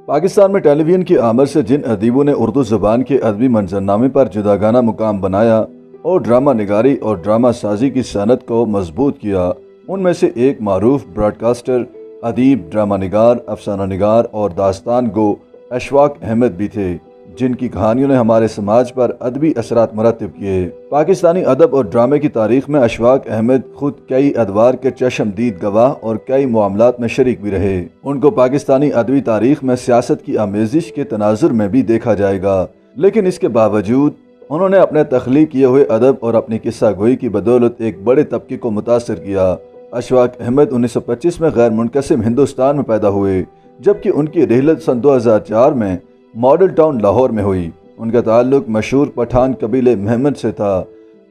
پاکستان میں ٹیلی ویژن کی آمد سے جن ادیبوں نے اردو زبان کے ادبی منظرنامے پر جداگانہ مقام بنایا اور ڈرامہ نگاری اور ڈرامہ سازی کی صنعت کو مضبوط کیا، ان میں سے ایک معروف براڈ کاسٹر، ادیب، ڈرامہ نگار، افسانہ نگار اور داستان گو اشفاق احمد بھی تھے، جن کی کہانیوں نے ہمارے سماج پر ادبی اثرات مرتب کیے۔ پاکستانی ادب اور ڈرامے کی تاریخ میں اشفاق احمد خود کئی ادوار کے چشمدید گواہ اور کئی معاملات میں شریک بھی رہے۔ ان کو پاکستانی ادبی تاریخ میں سیاست کی آمیزش کے تناظر میں بھی دیکھا جائے گا، لیکن اس کے باوجود انہوں نے اپنے تخلیق کیے ہوئے ادب اور اپنی قصہ گوئی کی بدولت ایک بڑے طبقے کو متاثر کیا۔ اشفاق احمد 1925 میں غیر منقسم ہندوستان میں پیدا ہوئے، جبکہ ان کی رحلت سن 2004 میں ماڈل ٹاؤن لاہور میں ہوئی۔ ان کا تعلق مشہور پٹھان قبیلے محمد سے تھا۔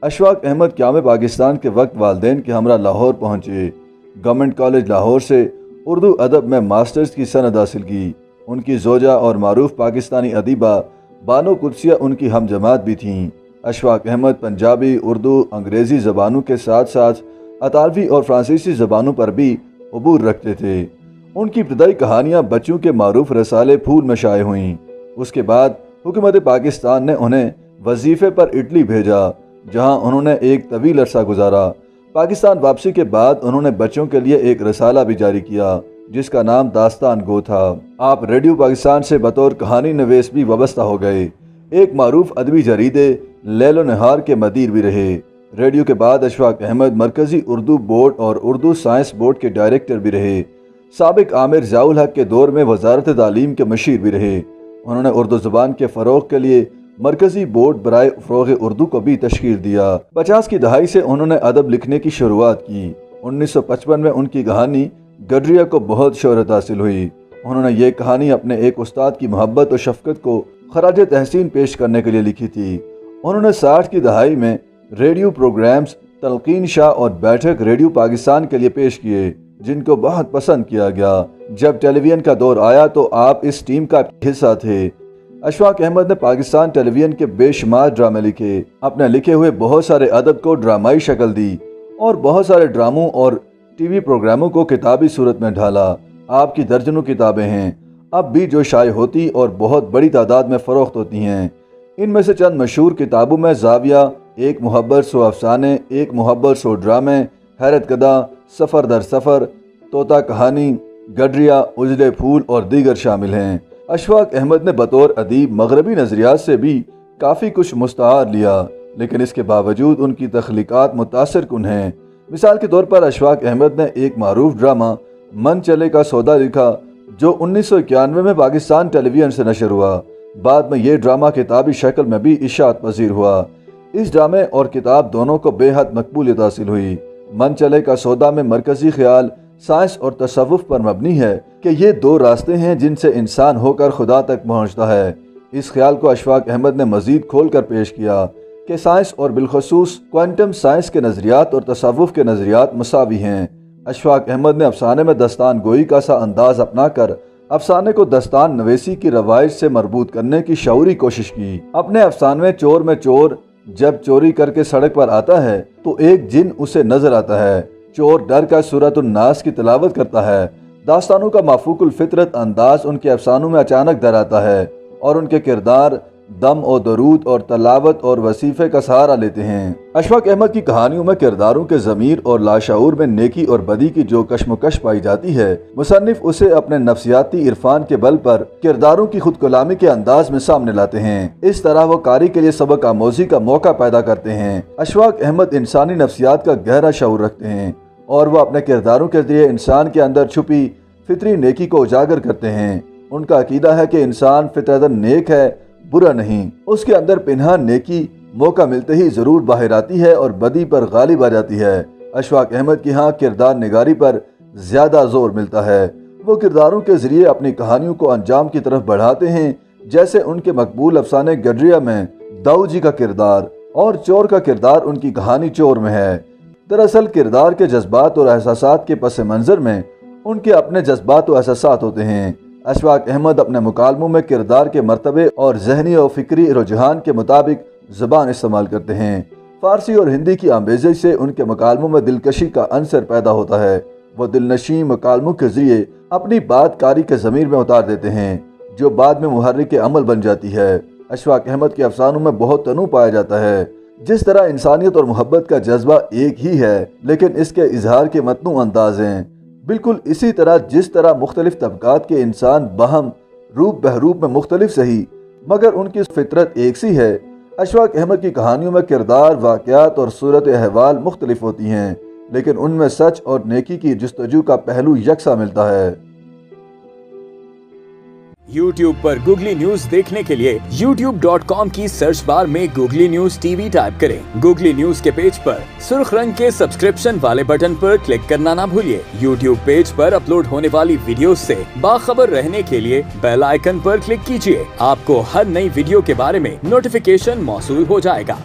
اشفاق احمد قیام پاکستان کے وقت والدین کے ہمراہ لاہور پہنچے۔ گورنمنٹ کالج لاہور سے اردو ادب میں ماسٹرز کی سند حاصل کی۔ ان کی زوجہ اور معروف پاکستانی ادیبہ بانو قدسیہ ان کی ہم جماعت بھی تھیں۔ اشفاق احمد پنجابی، اردو، انگریزی زبانوں کے ساتھ ساتھ اطالوی اور فرانسیسی زبانوں پر بھی عبور رکھتے تھے۔ ان کی ابتدائی کہانیاں بچوں کے معروف رسالے پھول میں شائع ہوئیں۔ اس کے بعد حکومت پاکستان نے انہیں وظیفے پر اٹلی بھیجا، جہاں انہوں نے ایک طویل عرصہ گزارا۔ پاکستان واپسی کے بعد انہوں نے بچوں کے لیے ایک رسالہ بھی جاری کیا، جس کا نام داستان گو تھا۔ آپ ریڈیو پاکستان سے بطور کہانی نویس بھی وابستہ ہو گئے۔ ایک معروف ادبی جریدے لیل و نہار کے مدیر بھی رہے۔ ریڈیو کے بعد اشفاق احمد مرکزی اردو بورڈ اور اردو سائنس بورڈ کے ڈائریکٹر بھی رہے۔ سابق آمر ضیاء الحق کے دور میں وزارت تعلیم کے مشیر بھی رہے۔ انہوں نے اردو زبان کے فروغ کے لیے مرکزی بورڈ برائے فروغ اردو کو بھی تشکیل دیا۔ 50 کی دہائی سے انہوں نے ادب لکھنے کی شروعات کی۔ 1955 میں ان کی کہانی گڈریا کو بہت شہرت حاصل ہوئی۔ انہوں نے یہ کہانی اپنے ایک استاد کی محبت و شفقت کو خراج تحسین پیش کرنے کے لیے لکھی تھی۔ انہوں نے 60 کی دہائی میں ریڈیو پروگرامز تلقین شاہ اور بیٹھک ریڈیو پاکستان کے لیے پیش کیے، جن کو بہت پسند کیا گیا۔ جب ٹیلی ویژن کا دور آیا تو آپ اس ٹیم کا حصہ تھے۔ اشفاق احمد نے پاکستان ٹیلی ویژن کے بے شمار ڈرامے لکھے، اپنے لکھے ہوئے بہت سارے ادب کو ڈرامائی شکل دی اور بہت سارے ڈراموں اور ٹی وی پروگراموں کو کتابی صورت میں ڈھالا۔ آپ کی درجنوں کتابیں ہیں، اب بھی جو شائع ہوتی اور بہت بڑی تعداد میں فروخت ہوتی ہیں۔ ان میں سے چند مشہور کتابوں میں زاویہ، ایک محبت سو افسانے، ایک محبت سو ڈرامے، حیرت کدہ، سفر در سفر، طوطا کہانی، گڈریا، اجلے پھول اور دیگر شامل ہیں۔ اشفاق احمد نے بطور ادیب مغربی نظریات سے بھی کافی کچھ مستعار لیا، لیکن اس کے باوجود ان کی تخلیقات متاثر کن ہیں۔ مثال کے طور پر اشفاق احمد نے ایک معروف ڈرامہ من چلے کا سودا لکھا، جو 1991 میں پاکستان ٹیلی ویژن سے نشر ہوا۔ بعد میں یہ ڈرامہ کتابی شکل میں بھی اشاعت پذیر ہوا۔ اس ڈرامے اور کتاب دونوں کو بے حد مقبولیت حاصل ہوئی۔ من چلے کا سودا میں مرکزی خیال سائنس اور تصوف پر مبنی ہے کہ یہ دو راستے ہیں جن سے انسان ہو کر خدا تک پہنچتا ہے۔ اس خیال کو اشفاق احمد نے مزید کھول کر پیش کیا کہ سائنس اور بالخصوص کوانٹم سائنس کے نظریات اور تصوف کے نظریات مساوی ہیں۔ اشفاق احمد نے افسانے میں داستان گوئی کا سا انداز اپنا کر افسانے کو داستان نویسی کی روایت سے مربوط کرنے کی شعوری کوشش کی۔ اپنے افسانے میں چور جب چوری کر کے سڑک پر آتا ہے تو ایک جن اسے نظر آتا ہے۔ چور ڈر کا سورۃ الناس کی تلاوت کرتا ہے۔ داستانوں کا مافوق الفطرت انداز ان کے افسانوں میں اچانک در آتا ہے اور ان کے کردار دم و درود اور تلاوت اور وظیفے کا سہارا لیتے ہیں۔ اشفاق احمد کی کہانیوں میں کرداروں کے ضمیر اور لاشعور میں نیکی اور بدی کی جو کشمکش پائی جاتی ہے، مصنف اسے اپنے نفسیاتی عرفان کے بل پر کرداروں کی خود کلامی کے انداز میں سامنے لاتے ہیں۔ اس طرح وہ قاری کے لیے سبق آموزی کا موقع پیدا کرتے ہیں۔ اشفاق احمد انسانی نفسیات کا گہرا شعور رکھتے ہیں اور وہ اپنے کرداروں کے ذریعے انسان کے اندر چھپی فطری نیکی کو اجاگر کرتے ہیں۔ ان کا عقیدہ ہے کہ انسان فطرتاً نیک ہے، برا نہیں۔ اس کے اندر پنہان نیکی موقع ملتے ہی ضرور باہر آتی ہے اور بدی پر غالب آ جاتی ہے۔ اشفاق احمد کی ہاں کردار نگاری پر زیادہ زور ملتا ہے۔ وہ کرداروں کے ذریعے اپنی کہانیوں کو انجام کی طرف بڑھاتے ہیں، جیسے ان کے مقبول افسانے گڈریا میں داؤ جی کا کردار اور چور کا کردار ان کی کہانی چور میں ہے۔ دراصل کردار کے جذبات اور احساسات کے پس منظر میں ان کے اپنے جذبات و احساسات ہوتے ہیں۔ اشفاق احمد اپنے مکالموں میں کردار کے مرتبے اور ذہنی و فکری رجحان کے مطابق زبان استعمال کرتے ہیں۔ فارسی اور ہندی کی آمیزش سے ان کے مکالموں میں دلکشی کا عنصر پیدا ہوتا ہے۔ وہ دل نشیں مکالموں کے ذریعے اپنی بات کاری کے ضمیر میں اتار دیتے ہیں۔ جو بعد میں محرک عمل بن جاتی ہے۔ اشفاق احمد کے افسانوں میں بہت تنوع پایا جاتا ہے۔ جس طرح انسانیت اور محبت کا جذبہ ایک ہی ہے لیکن اس کے اظہار کے متنوع انداز ہیں، بالکل اسی طرح جس طرح مختلف طبقات کے انسان باہم روپ بہروپ میں مختلف سہی مگر ان کی فطرت ایک سی ہے۔ اشفاق احمد کی کہانیوں میں کردار، واقعات اور صورت احوال مختلف ہوتی ہیں لیکن ان میں سچ اور نیکی کی جستجو کا پہلو یکساں ملتا ہے۔ YouTube پر گوگلی نیوز دیکھنے کے لیے youtube.com کی سرچ بار میں googly news T V type کریں۔ گوگلی نیوز کے پیج پر سرخ رنگ کے سبسکرپشن والے بٹن پر کلک کرنا نہ بھولیے۔ YouTube پیج پر اپلوڈ ہونے والی ویڈیوز سے باخبر رہنے کے لیے بیل آئیکن پر کلک کیجیے۔ آپ کو ہر نئی ویڈیو کے بارے میں نوٹیفیکیشن موصول ہو جائے گا۔